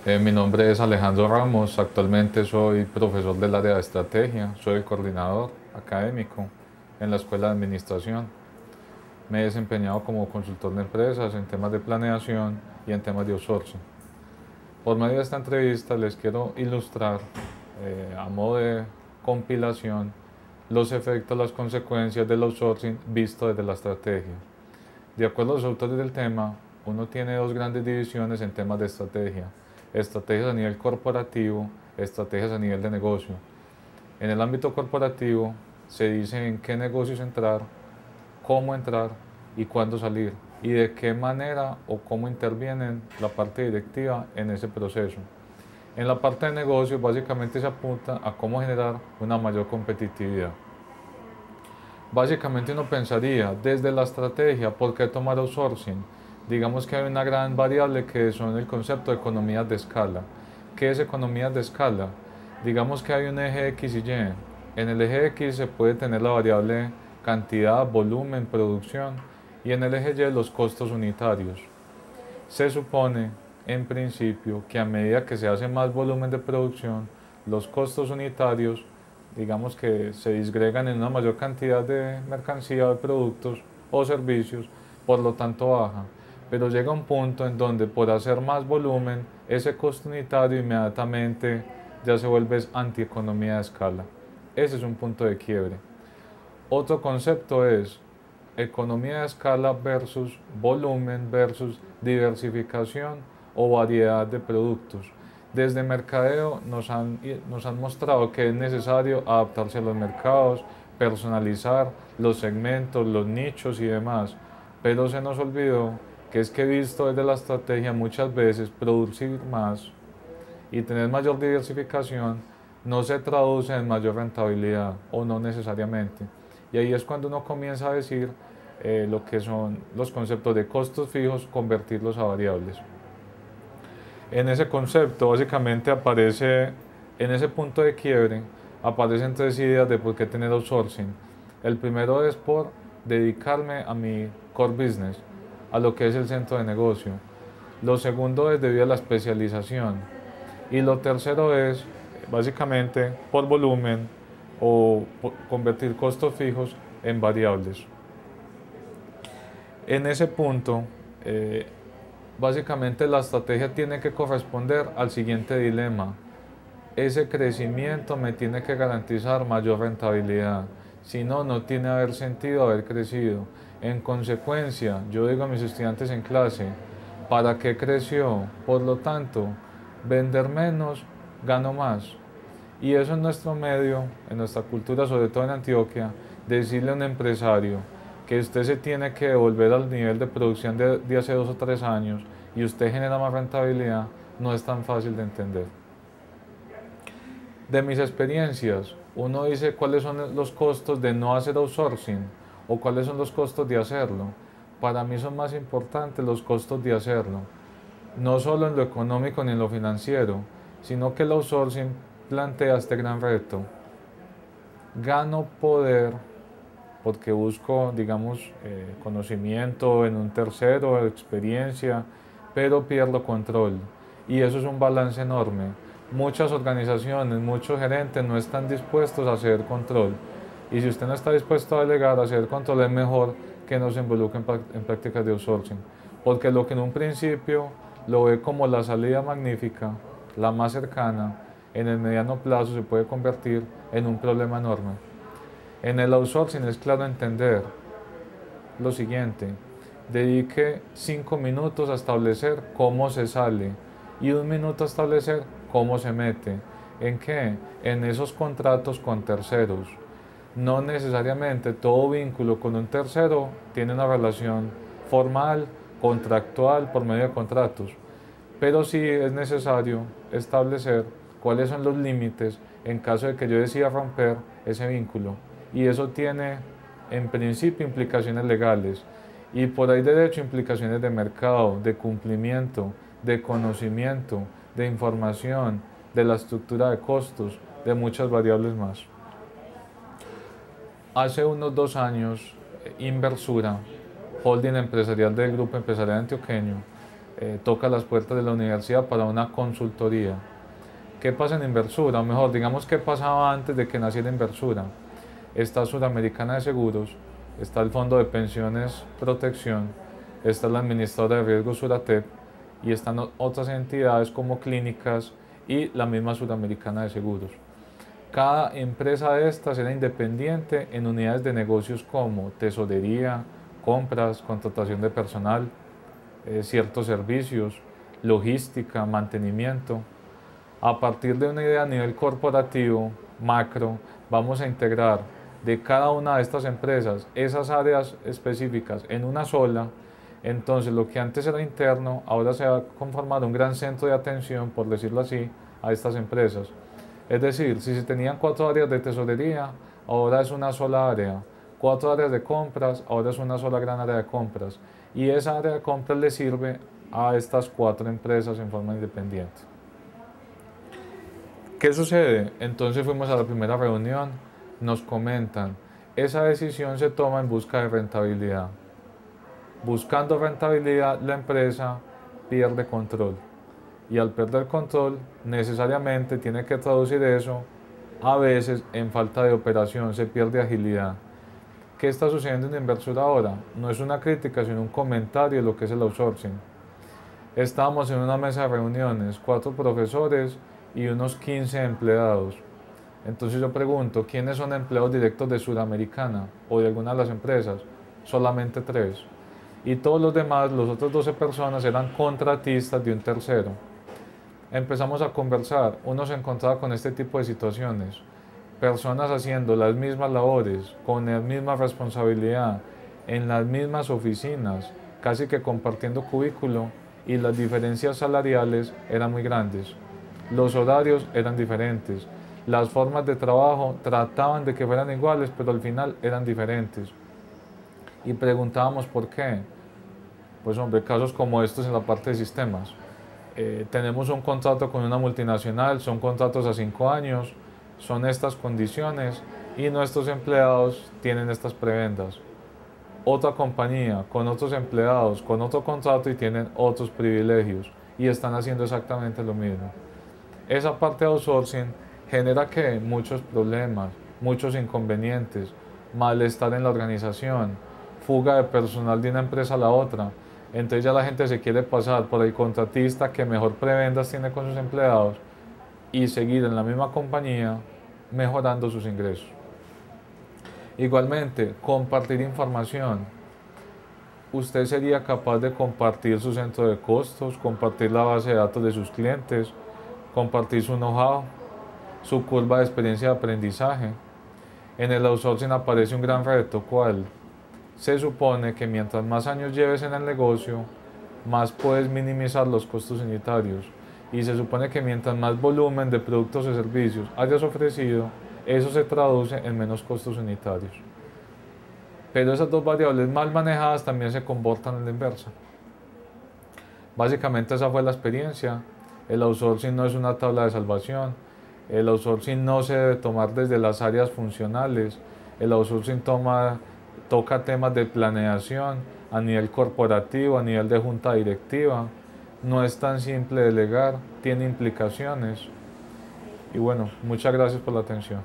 Mi nombre es Alejandro Ramos, actualmente soy profesor del área de estrategia, soy el coordinador académico en la Escuela de Administración. Me he desempeñado como consultor de empresas en temas de planeación y en temas de outsourcing. Por medio de esta entrevista les quiero ilustrar a modo de compilación los efectos, las consecuencias del outsourcing visto desde la estrategia. De acuerdo a los autores del tema, uno tiene dos grandes divisiones en temas de estrategia: estrategias a nivel corporativo, estrategias a nivel de negocio. En el ámbito corporativo se dice en qué negocios entrar, cómo entrar y cuándo salir, y de qué manera o cómo intervienen la parte directiva en ese proceso. En la parte de negocio básicamente se apunta a cómo generar una mayor competitividad. Básicamente uno pensaría, desde la estrategia, ¿por qué tomar outsourcing? Digamos que hay una gran variable que son el concepto de economías de escala. ¿Qué es economías de escala? Digamos que hay un eje X y Y. En el eje X se puede tener la variable cantidad, volumen, producción, y en el eje Y los costos unitarios. Se supone, en principio, que a medida que se hace más volumen de producción, los costos unitarios, digamos que se disgregan en una mayor cantidad de mercancía, de productos o servicios, por lo tanto baja. Pero llega un punto en donde por hacer más volumen, ese costo unitario inmediatamente ya se vuelve antieconomía de escala. Ese es un punto de quiebre. Otro concepto es economía de escala versus volumen versus diversificación o variedad de productos. Desde mercadeo nos han mostrado que es necesario adaptarse a los mercados, personalizar los segmentos, los nichos y demás, pero se nos olvidó que es que visto desde la estrategia muchas veces producir más y tener mayor diversificación no se traduce en mayor rentabilidad o no necesariamente. Y ahí es cuando uno comienza a decir lo que son los conceptos de costos fijos, convertirlos a variables. En ese concepto básicamente aparece, en ese punto de quiebre, aparecen tres ideas de por qué tener outsourcing. El primero es por dedicarme a mi core business, a lo que es el centro de negocio. Lo segundo es debido a la especialización. Y lo tercero es básicamente por volumen o por convertir costos fijos en variables. En ese punto, básicamente la estrategia tiene que corresponder al siguiente dilema. Ese crecimiento me tiene que garantizar mayor rentabilidad. Si no, no tiene haber sentido haber crecido. En consecuencia, yo digo a mis estudiantes en clase, ¿para qué creció? Por lo tanto, vender menos, gano más. Y eso en nuestro medio, en nuestra cultura, sobre todo en Antioquia, decirle a un empresario que usted se tiene que devolver al nivel de producción de hace 2 o 3 años y usted genera más rentabilidad, no es tan fácil de entender. De mis experiencias, uno dice cuáles son los costos de no hacer outsourcing o cuáles son los costos de hacerlo. Para mí son más importantes los costos de hacerlo, no solo en lo económico ni en lo financiero, sino que el outsourcing plantea este gran reto. Gano poder porque busco, digamos, conocimiento en un tercero, experiencia, pero pierdo control. Y eso es un balance enorme. Muchas organizaciones, muchos gerentes no están dispuestos a hacer control. Y si usted no está dispuesto a delegar, a hacer control, es mejor que no se involucre en prácticas de outsourcing. Porque lo que en un principio lo ve como la salida magnífica, la más cercana, en el mediano plazo se puede convertir en un problema enorme. En el outsourcing es claro entender lo siguiente: dedique 5 minutos a establecer cómo se sale y 1 minuto a establecer cómo se mete. ¿En qué? En esos contratos con terceros. No necesariamente todo vínculo con un tercero tiene una relación formal, contractual, por medio de contratos, pero sí es necesario establecer cuáles son los límites en caso de que yo decida romper ese vínculo. Y eso tiene en principio implicaciones legales y por ahí derecho implicaciones de mercado, de cumplimiento, de conocimiento, de información, de la estructura de costos, de muchas variables más. Hace unos 2 años, Inversura, holding empresarial del Grupo Empresarial Antioqueño, toca las puertas de la universidad para una consultoría. ¿Qué pasa en Inversura? O mejor, digamos, ¿qué pasaba antes de que naciera Inversura? Está Suramericana de Seguros, está el Fondo de Pensiones Protección, está la Administradora de Riesgos Suratep y están otras entidades como clínicas y la misma Suramericana de Seguros. Cada empresa de estas era independiente en unidades de negocios como tesorería, compras, contratación de personal, ciertos servicios, logística, mantenimiento. A partir de una idea a nivel corporativo, macro, vamos a integrar de cada una de estas empresas esas áreas específicas en una sola. Entonces lo que antes era interno, ahora se va a conformar un gran centro de atención, por decirlo así, a estas empresas. Es decir, si se tenían 4 áreas de tesorería, ahora es una sola área. 4 áreas de compras, ahora es una sola gran área de compras. Y esa área de compras le sirve a estas 4 empresas en forma independiente. ¿Qué sucede? Entonces fuimos a la primera reunión, nos comentan, esa decisión se toma en busca de rentabilidad. Buscando rentabilidad, la empresa pierde control. Y al perder control, necesariamente tiene que traducir eso a veces en falta de operación, se pierde agilidad. ¿Qué está sucediendo en Inversura ahora? No es una crítica, sino un comentario de lo que es el outsourcing. Estábamos en una mesa de reuniones, 4 profesores y unos 15 empleados. Entonces yo pregunto, ¿quiénes son empleados directos de Suramericana o de alguna de las empresas? Solamente 3. Y todos los demás, los otros 12 personas, eran contratistas de un tercero. Empezamos a conversar, uno se encontraba con este tipo de situaciones, personas haciendo las mismas labores, con la misma responsabilidad, en las mismas oficinas, casi que compartiendo cubículo, y las diferencias salariales eran muy grandes. Los horarios eran diferentes, las formas de trabajo trataban de que fueran iguales, pero al final eran diferentes. Y preguntábamos por qué. Pues hombre, casos como estos en la parte de sistemas. Tenemos un contrato con una multinacional, son contratos a 5 años, son estas condiciones y nuestros empleados tienen estas prebendas. Otra compañía con otros empleados, con otro contrato y tienen otros privilegios y están haciendo exactamente lo mismo. Esa parte de outsourcing genera que muchos problemas, muchos inconvenientes, malestar en la organización, fuga de personal de una empresa a la otra. Entonces ya la gente se quiere pasar por el contratista que mejor prebendas tiene con sus empleados y seguir en la misma compañía mejorando sus ingresos. Igualmente, compartir información. Usted sería capaz de compartir su centro de costos, compartir la base de datos de sus clientes, compartir su know-how, su curva de experiencia de aprendizaje. En el outsourcing aparece un gran reto, ¿cuál? Se supone que mientras más años lleves en el negocio, más puedes minimizar los costos unitarios. Y se supone que mientras más volumen de productos o servicios hayas ofrecido, eso se traduce en menos costos unitarios. Pero esas dos variables mal manejadas también se comportan en la inversa. Básicamente esa fue la experiencia. El outsourcing no es una tabla de salvación. El outsourcing no se debe tomar desde las áreas funcionales. El outsourcing toca temas de planeación a nivel corporativo, a nivel de junta directiva. No es tan simple delegar, tiene implicaciones. Y bueno, muchas gracias por la atención.